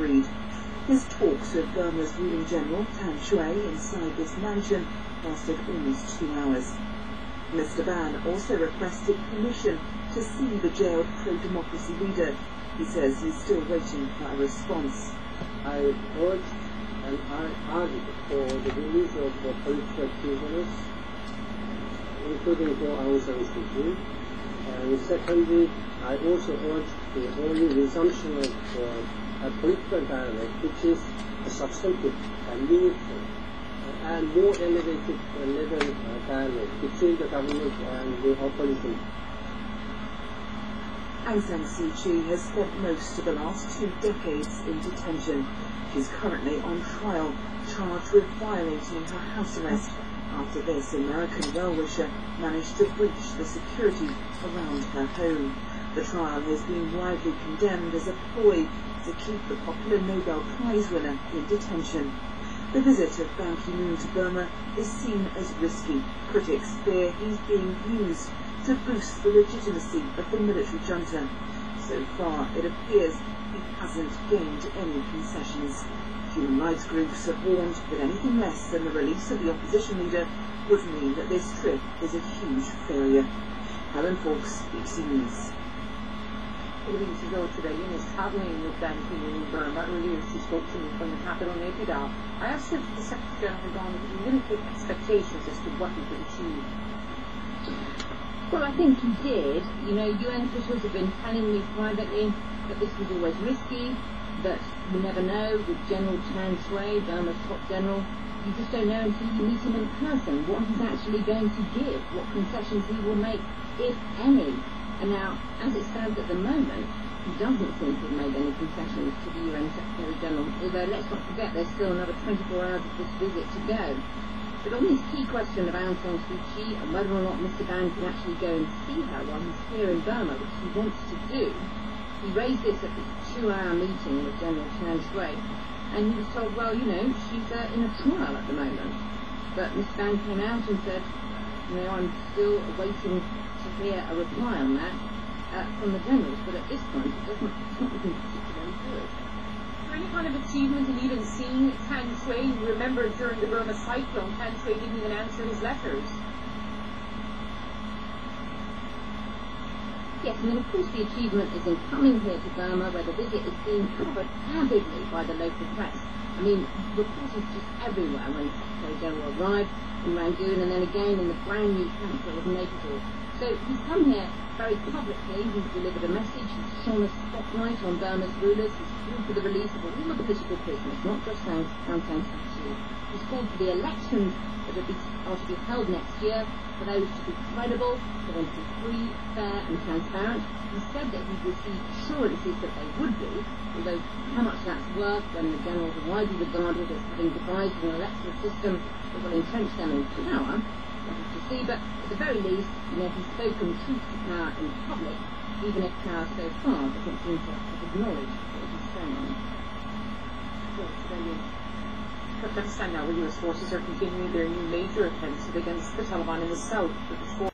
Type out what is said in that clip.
agreed. His talks with Burma's ruling general, Tan Shui, inside this mansion lasted almost 2 hours. Mr. Ban also requested permission to see the jailed pro-democracy leader. He says he's still waiting for a response. I urged and I argued for the release of political prisoners, including for AUNG San. And secondly, I also urged the early resumption of a political dialogue which is substantive and meaningful and more elevated level dialogue between the government and the opposition. Aung San Suu Kyi has spent most of the last 2 decades in detention. She's currently on trial, charged with violating her house arrest after this American well-wisher managed to breach the security around her home. The trial has been widely condemned as a ploy to keep the popular Nobel Prize winner in detention. The visit of Bankimoon to Burma is seen as risky. Critics fear he's being used to boost the legitimacy of the military junta. So far, it appears he hasn't gained any concessions. Human rights groups have warned that anything less than the release of the opposition leader would mean that this trip is a huge failure. Helen Fawkes, BBC News. A few weeks ago today, is travelling with Bankimoon in Burma. Earlier she spoke to me from the capital, Naypyidaw. I asked if the Secretary General had gone with limited expectations as to what he could achieve. Well, I think he did. UN officials have been telling me privately that this was always risky, that you never know with General Tan Shui, Burma's top general. You just don't know until you meet him in person what he's actually going to give, what concessions he will make, if any. And now, as it stands at the moment, he doesn't seem to have made any concessions to the UN Secretary General, although let's not forget there's still another 24 hours of this visit to go. But on this key question of Aung San Suu Kyi and whether or not Mr. Ban can actually go and see her while he's here in Burma, which he wants to do, he raised this at this 2-hour meeting with General Tan Shui, and he was told, well, she's in a trial at the moment. But Mr. Ban came out and said, I'm still awaiting to hear a reply on that from the generals, but at this point it's not looking particularly good. For any kind of achievement in even seeing Tan Shui, remember during the Burma cyclone, Tan Shui didn't even answer his letters. Yes, of course the achievement is in coming here to Burma, where the visit is being covered avidly by the local press. Reporters just everywhere when the Secretary General arrived in Rangoon and then again in the brand new capital of Naypyidaw. So he's come here very publicly, he's delivered a message, he's shone a spotlight on Burma's rulers, he's called for the release of all the political prisoners, not just Aung San Suu Kyi. He's called for the elections that are to be held next year, for those to be credible, for them to be free, fair and transparent. He said that he'd received assurances that they would be, although how much that's worth when the generals are widely regarded as having devised an electoral system that will entrench them in power, to see, but at the very least, he's spoken truth to power in public, even if power so far doesn't seem to have acknowledged what he's saying. Afghanistan now, where US forces are continuing their new major offensive against the Taliban in the south, with the